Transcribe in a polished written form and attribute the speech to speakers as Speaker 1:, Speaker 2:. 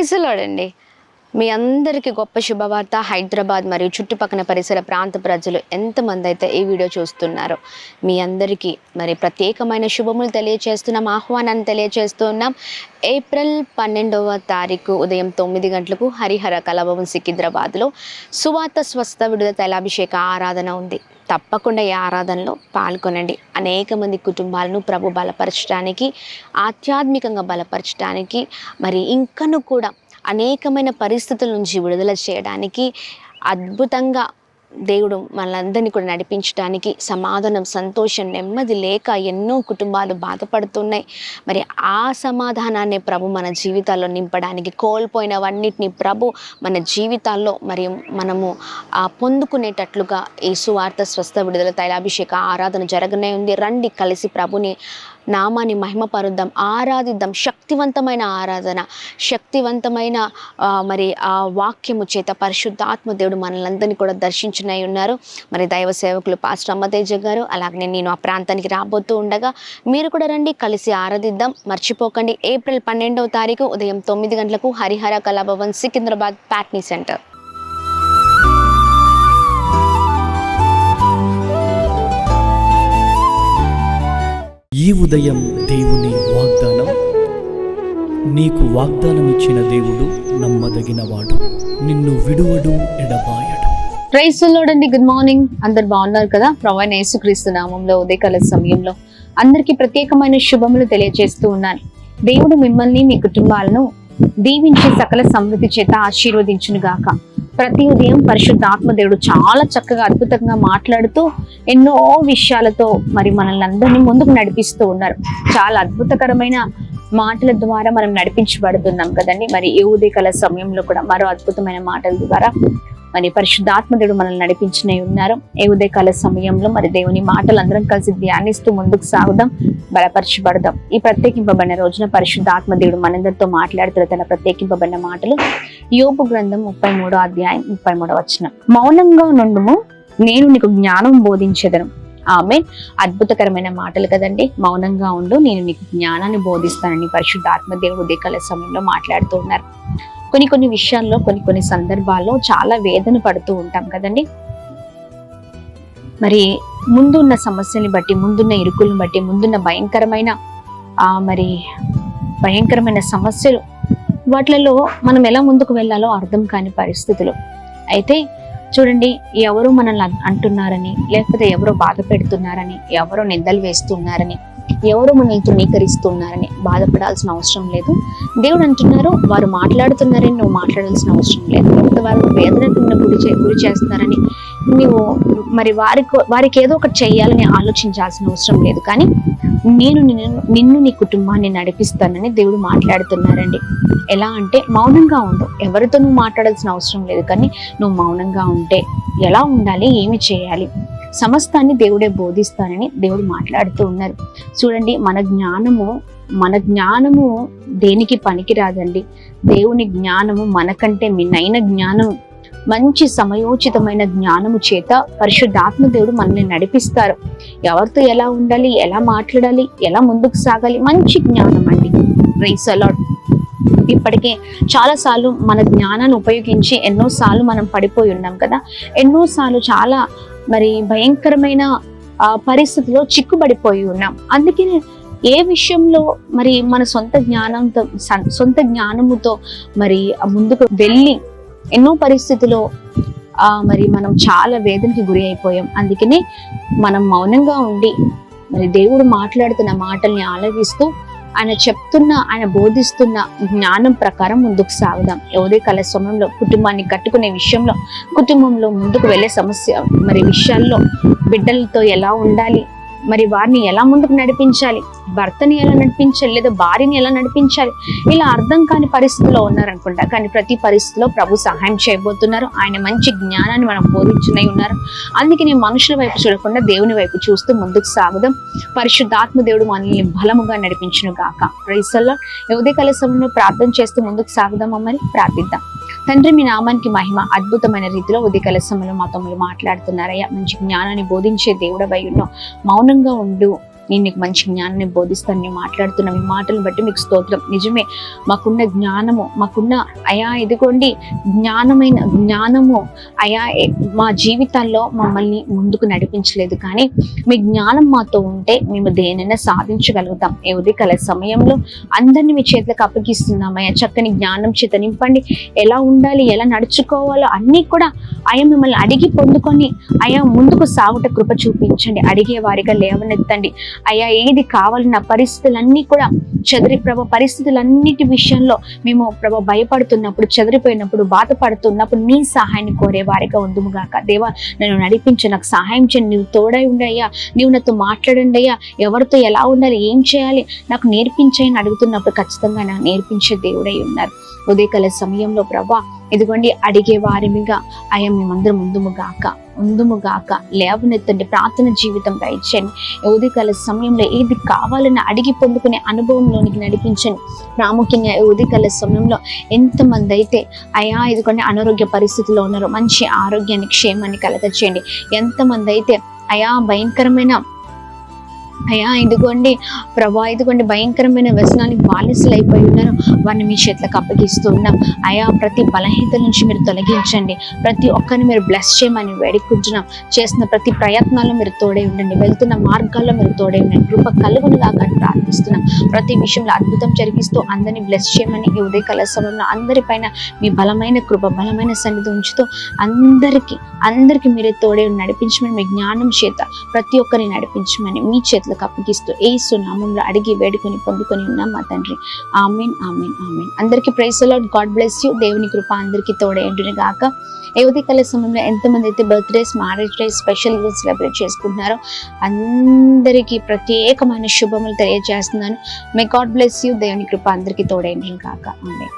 Speaker 1: Praise the lord అండి. మీ అందరికీ గొప్ప శుభవార్త. హైదరాబాద్ మరియు చుట్టుపక్కల పరిసర ప్రాంత ప్రజలు ఎంతమంది అయితే ఈ వీడియో చూస్తున్నారో మీ అందరికీ మరి ప్రత్యేకమైన శుభములు తెలియజేస్తున్నాం, ఆహ్వానాన్ని తెలియజేస్తున్నాం. ఏప్రిల్ 12వ తారీఖు ఉదయం 9 గంటలకు హరిహర కళాభవన్ సికింద్రాబాద్లో సువార్త స్వస్థ విడుదల తైలాభిషేక ఆరాధన ఉంది. తప్పకుండా ఈ ఆరాధనలో పాల్గొనండి. అనేక మంది కుటుంబాలను ప్రభు బలపరచడానికి, ఆధ్యాత్మికంగా బలపరచడానికి, మరి ఇంకను కూడా అనేకమైన పరిస్థితుల నుంచి విడుదల చేయడానికి, అద్భుతంగా దేవుడు మనలందరినీ కూడా నడిపించడానికి, సమాధానం, సంతోషం, నెమ్మది లేక ఎన్నో కుటుంబాలు బాధపడుతున్నాయి. మరి ఆ సమాధానాన్ని ప్రభు మన జీవితాల్లో నింపడానికి, కోల్పోయినవన్నిటిని ప్రభు మన జీవితాల్లో మరి మనము పొందుకునేటట్లుగా ఈ సువార్త స్వస్థ విడుదల తైలాభిషేక ఆరాధన జరగనే ఉంది. రండి, కలిసి ప్రభుని నామాన్ని మహిమపరుద్దాం, ఆరాధిద్దాం. శక్తివంతమైన ఆరాధన, శక్తివంతమైన మరి ఆ వాక్యము చేత పరిశుద్ధాత్మ దేవుడు మనలందరినీ కూడా దర్శించునై ఉన్నారు. మరి దైవ సేవకులు పాస్టర్ అమ్మతేజ గారు, అలాగే నేను ఆ ప్రాంతానికి రాబోతూ ఉండగా మీరు కూడా రండి, కలిసి ఆరాధిద్దాం. మర్చిపోకండి, ఏప్రిల్ 12వ తారీఖు ఉదయం 9 గంటలకు హరిహర కళాభవన్ సికింద్రాబాద్ ప్యాట్నీ సెంటర్.
Speaker 2: ఈ ఉదయం దేవుని వాగ్దానం. నీకు వాగ్దానం ఇచ్చిన దేవుడు నమ్మదగినవాడు, నిన్ను విడువడు, ఎడబాయడు.
Speaker 1: ప్రైజ్ ది లార్డ్ అండి. Good morning. అందరు బాగున్నారు కదా? ప్రభువైన యేసుక్రీస్తు నామంలో ఉదయకాల సమయంలో అందరికీ ప్రత్యేకమైన శుభములు తెలియజేస్తూ ఉన్నాను. దేవుడు మిమ్మల్ని, మీ కుటుంబాలను దీవించి సకల సమృద్ధి చేత ఆశీర్వదించును గాక. ప్రతి ఉదయం పరిశుద్ధాత్మ దేవుడు చాలా చక్కగా అద్భుతంగా మాట్లాడుతూ ఎన్నో విషయాలతో మరి మనల్ని అందరినీ ముందుకు నడిపిస్తూ ఉన్నారు. చాలా అద్భుతకరమైన మాటల ద్వారా మనం నడిపించబడుతున్నాం కదండి. మరి ఈ ఉదయకాల సమయంలో కూడా మరో అద్భుతమైన మాటల ద్వారా మరి పరిశుద్ధాత్మ దేవుడు మనల్ని నడిపించినవి ఉన్నారు. ఏ ఉదయకాల సమయంలో మరి దేవుని మాటలు అందరం కలిసి ధ్యానిస్తూ ముందుకు సాగుదాం, బలపరచబడదాం. ఈ ప్రత్యేకింపబడిన రోజున పరిశుద్ధాత్మ దేవుడు మనందరితో మాట్లాడుతున్న తన ప్రత్యేకింపబడిన మాటలు యోబు గ్రంథం 33వ అధ్యాయం 33వ వచనం. మౌనంగా నుండుము, నేను నీకు జ్ఞానం బోధించెదను. ఆమె అద్భుతకరమైన మాటలు కదండి. మౌనంగా ఉండు, నేను నీకు జ్ఞానాన్ని బోధిస్తానని పరిశుద్ధాత్మ దేవుడు ఉదయకాల సమయంలో మాట్లాడుతూ ఉన్నారు. కొన్ని విషయాల్లో, కొన్ని సందర్భాల్లో చాలా వేదన పడుతూ ఉంటాం కదండి. మరి ముందున్న సమస్యని బట్టి, ముందున్న ఇరుకులను బట్టి, ముందున్న భయంకరమైన సమస్యలు, వాటిలలో మనం ఎలా ముందుకు వెళ్ళాలో అర్థం కాని పరిస్థితులు. అయితే చూడండి, ఎవరో మనల్ని అంటున్నారని, లేకపోతే ఎవరో బాధ పెడుతున్నారని, ఎవరో నిందలు వేస్తున్నారని, ఎవరో మనల్ని తృణీకరిస్తున్నారని బాధపడాల్సిన అవసరం లేదు. దేవుడు అంటున్నారు, వారు మాట్లాడుతున్నారని నువ్వు మాట్లాడాల్సిన అవసరం లేదు. లేకపోతే వారు వేదనకు గురి చేస్తున్నారని నువ్వు మరి వారికి ఏదో ఒకటి చేయాలని ఆలోచించాల్సిన అవసరం లేదు. కానీ నిన్ను నీ కుటుంబాన్ని నడిపిస్తానని దేవుడు మాట్లాడుతున్నారండి. ఎలా అంటే మౌనంగా ఉండు. ఎవరితో నువ్వు మాట్లాడాల్సిన అవసరం లేదు, కానీ నువ్వు మౌనంగా ఉంటే ఎలా ఉండాలి, ఏమి చేయాలి, సమస్తాన్ని దేవుడే బోధిస్తానని దేవుడు మాట్లాడుతూ ఉన్నారు. చూడండి, మన జ్ఞానము దేనికి పనికిరాదండి. దేవుని జ్ఞానము మనకంటే మిన్నైన జ్ఞానము, మంచి సమయోచితమైన జ్ఞానము చేత పరిశుద్ధాత్మ దేవుడు మనల్ని నడిపిస్తారు. ఎవరితో ఎలా ఉండాలి, ఎలా మాట్లాడాలి, ఎలా ముందుకు సాగాలి, మంచి జ్ఞానం అండి. Praise the Lord. ఇప్పటికే చాలాసార్లు మన జ్ఞానాన్ని ఉపయోగించి ఎన్నోసార్లు మనం పడిపోయి ఉన్నాం కదా. ఎన్నోసార్లు చాలా మరి భయంకరమైన పరిస్థితిలో చిక్కుబడిపోయి ఉన్నాం. అందుకే ఏ విషయంలో మరి మన సొంత జ్ఞానముతో మరి ముందుకు వెళ్ళి ఎన్నో పరిస్థితుల్లో మరి మనం చాలా వేదనకి గురి అయిపోయాం. అందుకనే మనం మౌనంగా ఉండి మరి దేవుడు మాట్లాడుతున్న మాటల్ని ఆలకిస్తూ ఆయన బోధిస్తున్న జ్ఞానం ప్రకారం ముందుకు సాగుదాం. ఉదయకాల సమయంలో కుటుంబాన్ని కట్టుకునే విషయంలో, కుటుంబంలో ముందుకు వెళ్ళే విషయాల్లో బిడ్డలతో ఎలా ఉండాలి, మరి వారిని ఎలా ముందుకు నడిపించాలి, భర్తని ఎలా నడిపించాలి, లేదా భార్యని ఎలా నడిపించాలి, ఇలా అర్థం కాని పరిస్థితిలో ఉన్నారనుకుంటా. కానీ ప్రతి పరిస్థితిలో ప్రభు సహాయం చేయబోతున్నారు. ఆయన మంచి జ్ఞానాన్ని మనం బోధించునై ఉన్నారు. అందుకే నేను మనుషుల వైపు చూడకుండా దేవుని వైపు చూస్తూ ముందుకు సాగుదాం. పరిశుద్ధాత్మ దేవుడు మనల్ని బలముగా నడిపించును గాక. Praise the Lord. ఉదయకాల సమయంలో ప్రార్థన చేస్తూ ముందుకు సాగుదామా? మరి ప్రార్థిద్దాం. తండ్రి, మీ నామానికి మహిమ. అద్భుతమైన రీతిలో ఉదయకాల సమయంలో మాతో మీరు మాట్లాడుతున్నారయ్యా. మంచి జ్ఞానాన్ని బోధించే దేవుడవై ఉన్నావు. మౌనంగా ఉండు, నేను నీకు మంచి జ్ఞానాన్ని బోధిస్తాను. నేను మాట్లాడుతున్న మీ మాటలను బట్టి మీకు స్తోత్రం. నిజమే, మాకున్న జ్ఞానము, మాకున్న అయా ఇదిగోండి జ్ఞానము అయా మా జీవితాల్లో మమ్మల్ని ముందుకు నడిపించలేదు, కానీ మీ జ్ఞానం మాతో ఉంటే మేము దేనైనా సాధించగలుగుతాం. ఈ ఉదయకాల సమయంలో అందరినీ మీ చేతులకు అప్పగిస్తున్నాం అయ్యా. చక్కని జ్ఞానం చేత నింపండి. ఎలా ఉండాలి, ఎలా నడుచుకోవాలో అన్నీ కూడా అయ్యా మిమ్మల్ని అడిగి పొందుకొని అయ్యా ముందుకు సాగుట కృప చూపించండి. అడిగే వారిగా లేవనెత్తండి అయ్యా. ఏది కావాలన్న పరిస్థితులన్నీ కూడా పరిస్థితులన్నిటి విషయంలో మేము ప్రభు భయపడుతున్నప్పుడు, చెదిరిపోయినప్పుడు, బాధపడుతున్నప్పుడు నీ సహాయాన్ని కోరే వారిగా ఉందుముగాక. దేవా, నన్ను నడిపించు, నాకు సహాయం చేయండి. నీవు తోడై ఉండయ్యా, నీవు నాతో మాట్లాడండి అయ్యా. ఎవరితో ఎలా ఉండాలి, ఏం చేయాలి నాకు నేర్పించని అడుగుతున్నప్పుడు ఖచ్చితంగా నాకు నేర్పించే దేవుడై ఉన్నారు. ఉదయకాల సమయంలో ప్రభా ఇదిగోండి అడిగే వారిగా అయ్యా మేమందరం ముందుముగాక లేవనెత్తండి. ప్రార్థన జీవితం దయచేయండి. ఉదయకాల సమయంలో ఏది కావాలని అడిగి పొందుకునే అనుభవంలోనికి నడిపించండి. ప్రాముఖ్యంగా ఉదయకాల సమయంలో ఎంతమంది అయితే అయా ఇదిగోండి అనారోగ్య పరిస్థితిలో ఉన్నారో మంచి ఆరోగ్యాన్ని, క్షేమాన్ని కలగచేయండి. ఎంతమంది అయితే అయా భయంకరమైన వ్యసనానికి బానిసలు అయిపోయి ఉన్నారు, వారిని మీ చేతులకు అప్పగిస్తూ ఉన్నాం అయా. ప్రతి బలహీనత నుంచి మీరు తొలగించండి. ప్రతి ఒక్కరిని మీరు బ్లెస్ చేయమని వేడుకుంటున్నాం. చేసిన ప్రతి ప్రయత్నాల్లో మీరు తోడై ఉండండి. వెళ్తున్న మార్గాల్లో మీరు తోడై ఉండండి. కృప కలుగునుగా ప్రార్థిస్తున్నాం. ప్రతి విషయంలో అద్భుతం జరిగిస్తూ అందరినీ బ్లెస్ చేయమని ఈ ఉదయకాల సమయంలో అందరిపైన మీ బలమైన కృప, బలమైన సన్నిధి ఉంచుతూ అందరికీ మీరే తోడై నడిపించమని, మీ జ్ఞానం చేత ప్రతి ఒక్కరిని నడిపించమని మీ చేతులకు అప్పగిస్తూ యేసు నామములో అడిగి వేడుకొని పొందుకొని ఉన్నాం మా తండ్రి. ఆమేన్, ఆమేన్, ఆమేన్. అందరికీ praise the Lord. God bless you. దేవుని కృప అందరికీ తోడైండును గాక. ఈ ఉదయకాల సమయంలో ఎంతమంది అయితే birthdays, marriage days, special events celebrate చేసుకుంటున్నారో అందరికీ ప్రత్యేకమైన శుభములు తెలియజేస్తున్నాను. May God bless you. దేవుని కృప అందరికీ తోడైండును గాక. ఆమేన్.